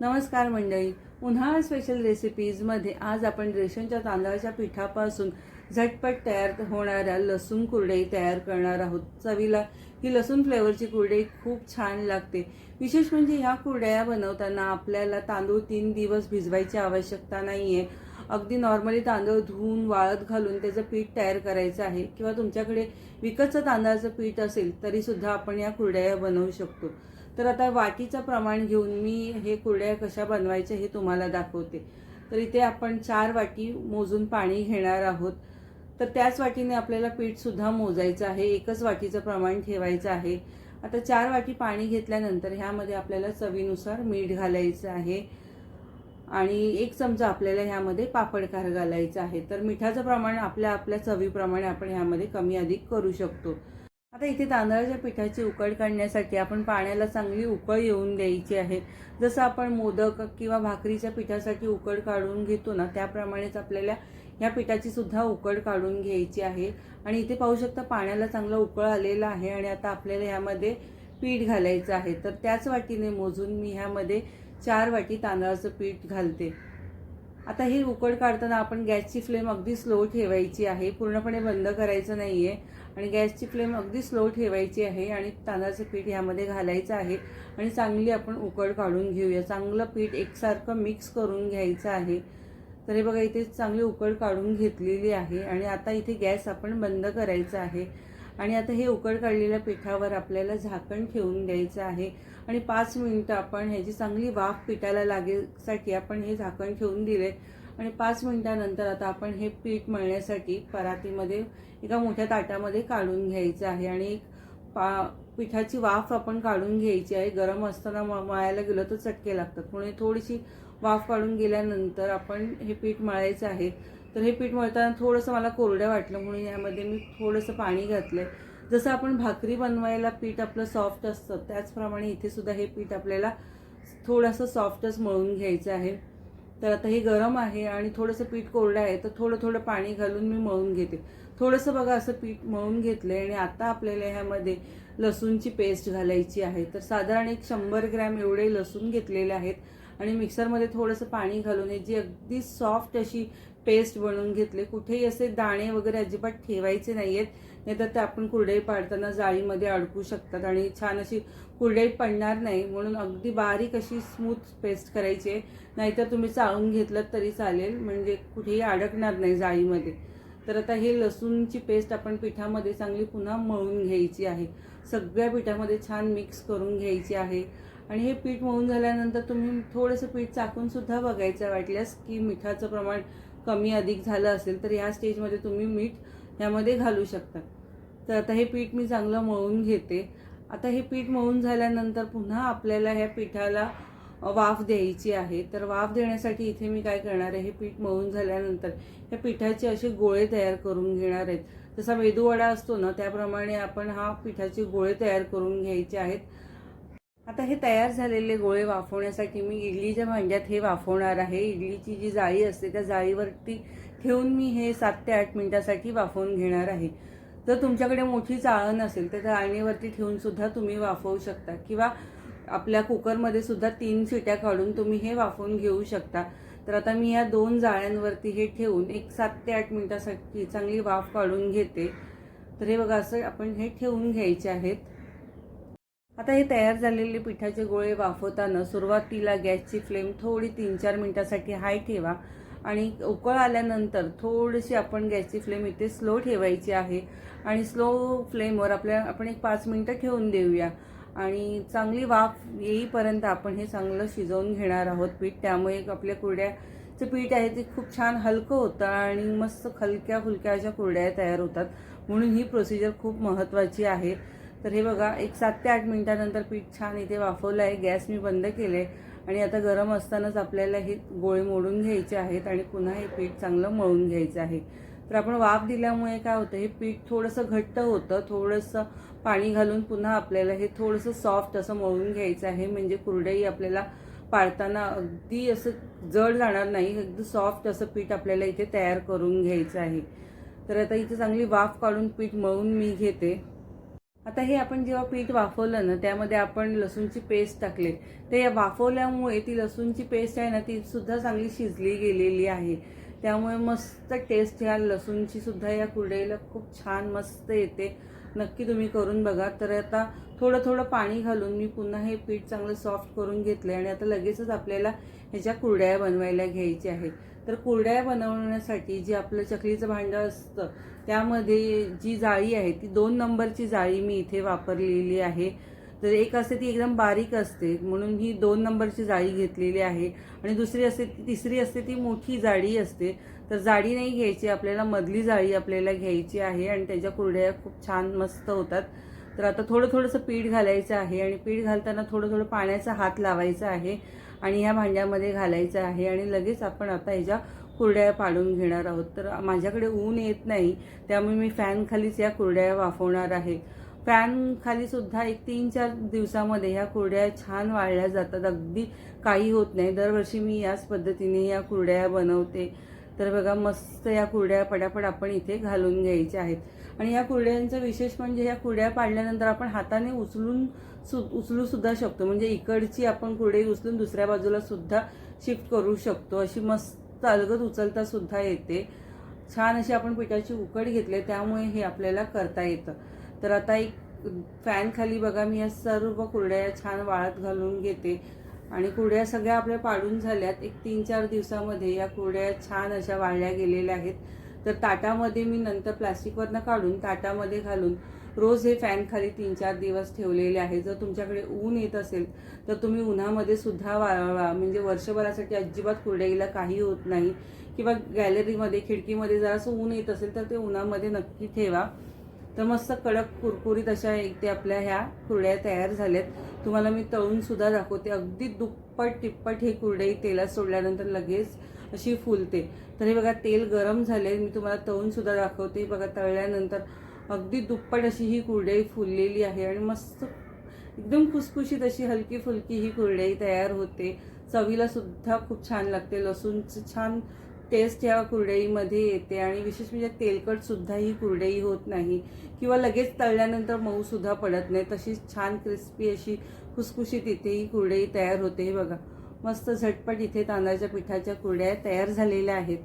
नमस्कार मंडळी, उन्हाळा स्पेशल रेसिपीजमध्ये आज आपण रेशनच्या तांदळाच्या पिठापासून झटपट तयार होणाऱ्या लसूण कुरडई तयार करणार आहोत। चवीला ही लसूण फ्लेवरची कुरडई खूप छान लागते। विशेष म्हणजे ह्या कुरडया बनवताना आपल्याला तांदूळ 3 दिवस भिजवायची आवश्यकता नाहीये। अगदी नॉर्मली तांदूळ धुवून वाळत घालून त्याचं पीठ तयार करायचं आहे किंवा तुमच्याकडे विकतचं तांदळाचं पीठ असेल तरी सुद्धा आपण या कुरडया बनवू शकतो। तर आता वाटीचं प्रमाण घेऊन मी हे कुरडया कशा बनवायच्या हे तुम्हाला दाखवते। तर इथे आपण 4 वाटी मोजून पाणी घेणार आहोत। तर त्याच वाटीने आपल्याला पीठ सुद्धा मोजायचं आहे, एकच वाटीचं प्रमाण ठेवायचं आहे। आता 4 वाटी पाणी घेतल्यानंतर ह्यामध्ये आपल्याला चवीनुसार मीठ घालायचं आहे आणि 1 चमचा आपल्याला ह्यामध्ये पापडखार घालायचा आहे। तर मिठाचं प्रमाण आपल्या चवीप्रमाणे आपण ह्यामध्ये कमी अधिक करू शकतो। आता इथे तांदळाच्या पिठाची उकळ काढण्यासाठी आपण पाण्याला चांगली उकळ येऊन द्यायची आहे। जसं आपण मोदक किंवा भाकरीच्या पिठासाठी उकळ काढून घेतो ना, त्याप्रमाणेच आपल्याला या पिठाची सुद्धा उकळ काढून घ्यायची आहे। आणि इथे पाहू शकता पाण्याला चांगलं उकळ आलेलं आहे आणि आता आपल्याला ह्यामध्ये पीठ घालायचं आहे। तर त्याच वाटीने मोजून मी ह्यामध्ये 4 वाटी तांदळाचं पीठ घालते। आता ही उकळ काढताना आपण गॅसची फ्लेम अगदी स्लो ठेवायची आहे, पूर्णपणे बंद करायचं नाहीये आणि गॅसची फ्लेम अगदी स्लो ठेवायची आहे आणि तांदळाचं पीठ ह्यामध्ये घालायचं आहे आणि चांगली आपण उकळ काढून घेऊया। चांगलं पीठ एकसारखं मिक्स करून घ्यायचं आहे। तर हे बघा इथे चांगली उकळ काढून घेतलेली आहे आणि आता इथे गॅस आपण बंद करायचा आहे आणि आता हे उकळ काढलेल्या पिठावर आपल्याला झाकण ठेवून द्यायचं आहे आणि 5 मिनिटं आपण ह्याची चांगली वाफ पिठाला लागेसाठी आपण हे झाकण ठेवून दिले आणि 5 मिनिटानंतर आता आपण हे पीठ मळण्यासाठी परातीमध्ये एका मोठ्या ताटामध्ये काढून घ्यायचं आहे आणि पिठाची वाफ आपण काढून घ्यायची आहे। गरम असताना मळायला गेलं तर चटके लागतात, म्हणून थोडीशी वाफ काढून गेल्यानंतर आपण हे पीठ मळायचं आहे। तर हे पीठ मळताना थोडंसं मला कोरडं वाटलं म्हणून यामध्ये मी थोडंसं पाणी घातलं। जसं आपण भाकरी बनवायला पीठ आपलं सॉफ्ट असतं त्याचप्रमाणे इथे सुद्धा हे पीठ आपल्याला थोडंसं सॉफ्टच मळून घ्यायचं आहे। तर आता हे गरम आहे आणि थोडंसं पीठ कोरडं आहे, तर थोडं पाणी घालून मी मळून घेते। थोडंसं बघा असं पीठ मळून घेतलं आणि आता आपल्याला ह्यामध्ये लसूणची पेस्ट घालायची आहे। तर साधारण 100 ग्रॅम एवढे लसूण घेतलेले आहेत आणि मिक्सरमध्ये थोडंसं पाणी घालून जी अगदी सॉफ्ट अशी पेस्ट बनवून घेतले। कुठेही असे दाणे वगैरे अजिबात ठेवायचे नाहीयेत, नाहीतर ते आपण कुरडई पाडताना जाळीमध्ये अडकू शकतात आणि छान अशी कुरडई पडणार नाही, म्हणून अगदी बारीक अशी स्मूथ पेस्ट करायची आहे। नाहीतर तुम्ही चाळून घेतलं तरी चालेल, म्हणजे कुठेही अडकणार नाही जाळीमध्ये। तर आता हे लसूणची पेस्ट आपण पिठामध्ये चांगली पुन्हा मळून घ्यायची आहे, सगळ्या पिठामध्ये छान मिक्स करून घ्यायची आहे। आणि हे पीठ मळून झाल्यानंतर तुम्ही थोडंसं पीठ चाकून सुद्धा बघायचं वाटल्यास की मिठाचं प्रमाण कमी अधिक झालं असेल तर ह्या स्टेजमध्ये तुम्ही मीठ ह्यामध्ये घालू शकता। तर आता हे पीठ मी चांगलं मळून घेते। आता हे पीठ मळून झाल्यानंतर पुन्हा आपल्याला ह्या पिठाला वाफ द्यायची आहे। तर वाफ देण्यासाठी इथे मी काय करणार आहे, हे पीठ मळून झाल्यानंतर या पिठाचे असे गोळे तयार करून घेणार आहेत। जसा मेदूवडा असतो ना, त्याप्रमाणे आपण हा पिठाचे गोळे तयार करून घ्यायचे आहेत। आता हे तयार झालेले गोळे वाफवण्यासाठी मी इडलीच्या भांड्यात हे वाफवणार आहे। इडलीची जी जाळी असते त्या जाळीवरती ठेवून मी हे 7 ते 8 मिनिटासाठी वाफवून घेणार आहे। जर तुमच्याकडे मोठी चाळण असेल तर चाळणीवरती ठेवून सुद्धा तुम्ही वाफवू शकता किंवा आपल्या कुकरमध्ये सुद्धा 3 शिट्या काढून तुम्ही हे वाफवून घेऊ शकता। तर आता मी या 2 जाळ्यांवरती हे ठेवून 7 ते 8 मिनिटासाठी चांगली वाफ काढून घेते। तर हे बघा असं आपण हे ठेवून घ्यायचे आहेत। आता हे तयार झालेले पिठाचे गोळे वाफवताना सुरुवातीला गॅसची फ्लेम थोडी 3-4 मिनिटासाठी हाय ठेवा आणि उकळ आल्यानंतर थोडीशी आपण गॅसची फ्लेम इथे स्लो ठेवायची आहे आणि स्लो फ्लेमवर आपण एक 5 मिनिटं ठेवून देऊया आणि चांगली वाफ येईपर्यंत आपण हे चांगलं शिजवून घेणार आहोत पीठ। त्यामुळे आपल्या कुरड्याचं पीठ आहे ते खूप छान हलकं होतं आणि मस्त हलक्या फुलक्या अशा कुरड्या तयार होतात, म्हणून ही प्रोसिजर खूप महत्त्वाची आहे। तर हे बघा 7 ते 8 मिनिटानंतर पीठ छान इथे वाफवलं आहे, गॅस मी बंद केले आणि आता गरम असतानाच आपल्याला हे गोळे मोडून घ्यायचे आहेत आणि पुन्हा हे पीठ चांगलं मळून घ्यायचं आहे। तर आपण वाफ दिल्यामुळे काय होतं, हे पीठ थोडंसं घट्ट होतं, थोडंसं पाणी घालून पुन्हा आपल्याला हे थोडंसं सॉफ्ट असं मळून घ्यायचं आहे, म्हणजे कुरडई आपल्याला पाडताना अगदी असं जड जाणार नाही, अगदी सॉफ्ट असं पीठ आपल्याला इथे तयार करून घ्यायचं आहे। तर आता इथे चांगली वाफ काढून पीठ मळून मी घेते। आता हे आपण जेव्हा पीठ वाफवलं ना, त्यामध्ये आपण लसूणची पेस्ट टाकली. तर या वाफवल्यामुळे ती लसूणची पेस्ट आहे ना, ती सुद्धा चांगली शिजली गेलेली आहे. त्यामुळे मस्त टेस्ट ह्या लसूणची सुद्धा या कुरडईला खूप छान मस्त येते. नक्की तुम्ही करून बघा. तर आता थोडं थोडं पाणी घालून मी पुन्हा हे पीठ चांगलं सॉफ्ट करून घेतलं आणि आता लगेचच आपल्याला ह्याच्या कुरडया बनवायला घ्यायच्या आहेत. तर कुरडया बनवण्यासाठी जे आपलं चकलीचं भांडं असतं, त्यामध्ये जी जाळी आहे ती 2 नंबरची जाळी मी इथे वापरलेली आहे. तर एक असते ती एकदम बारीक असते, म्हणून ही 2 नंबरची जाळी घेतलेली आहे. आणि दुसरी असते तिसरी असते ती मोठी जाळी असते. तर जाळी नाही घ्यायची आपल्याला, मधली जाळी आपल्याला घ्यायची आहे आणि त्याच्या कुरडया खूप छान मस्त होतात. तर आता थोडंसं पीठ घालायचं आहे आणि पीठ घालताना थोडं पाण्याचा हात लावायचा आहे आणि ह्या भांड्यामध्ये घालायचं आहे आणि लगेच आपण आता ह्याच्या कुरडया पाडून घेणार आहोत. तर माझ्याकडे ऊन येत नाही, त्यामुळे मी फॅन खालीच या कुरडया वाफवणार आहे. फॅन खाली सुद्धा एक 3-4 दिवसामध्ये ह्या कुरडया छान वाळल्या जातात, अगदी काही होत नाही. दरवर्षी मी याच पद्धतीने या कुरडया बनवते. तर बघा मस्त या कुरडया पटापट आपण इथे घालून घ्यायच्या आहेत. आणि या कुरड्यांचं विशेष म्हणजे या कुरड्या पाडल्यानंतर आपण हाताने उचलू सुद्धा शकतो. म्हणजे इकडची आपण कुरडई उचलून दुसऱ्या बाजूला सुद्धा शिफ्ट करू शकतो. अशी मस्त अलगद उचलता सुद्धा येते. छान अशी आपण पिठाची उकड घेतली, त्यामुळे हे आपल्याला करता येतं. तर आता एक फॅन खाली बघा मी या सर्व कुरड्या छान वाळत घालून घेते आणि कुरड्या सगळ्या आपल्या पाडून झाल्यात. एक 3-4 दिवसामध्ये या कुरड्या छान अशा वाळल्या गेलेल्या आहेत. तर ताटामध्ये मी नंतर प्लास्टिकवरनं काढून ताटामध्ये घालून रोज हे फॅन खाली 3-4 दिवस ठेवलेले आहे. जर तुमच्याकडे ऊन येत असेल तर तुम्ही उन्हामध्ये सुद्धा वाळवा, म्हणजे वर्षभरासाठी अजिबात कुरडईला काही होत नाही. किंवा गॅलरीमध्ये खिडकीमध्ये जरासं ऊन येत असेल तर ते उन्हामध्ये नक्की ठेवा. तर मस्त कडक कुरकुरीत अशा इथे आपल्या ह्या कुरड्या तयार झाल्यात. तुम्हाला मी तळून सुद्धा दाखवते. अगदी दुप्पट तिप्पट ही कुरडई तेलात सोडल्यानंतर लगेच अशी फुलते. तर हे बघा तेल गरम झाले, मी तुम्हाला तळून सुद्धा दाखवते. बघा तळल्यानंतर अगदी दुप्पट अशी ही कुरडई फुललेली आहे आणि मस्त एकदम खुसखुशीत अशी हलकी फुलकी ही कुरडई तयार होते. चवीला सुद्धा खूप छान लागते. लसूणचं छान टेस्ट या कुरडईमध्ये येते आणि विशेष म्हणजे तेलकट सुद्धा ही कुरडई होत नाही किंवा लगेच तळल्यानंतर मऊ सुद्धा पडत नाही. तशीच छान क्रिस्पी अशी खुसखुशीत इथे ही कुरडई तयार होते. हे बघा मस्त झटपट इथे तांदळाच्या पिठाच्या कुरड्या तयार झालेल्या आहेत.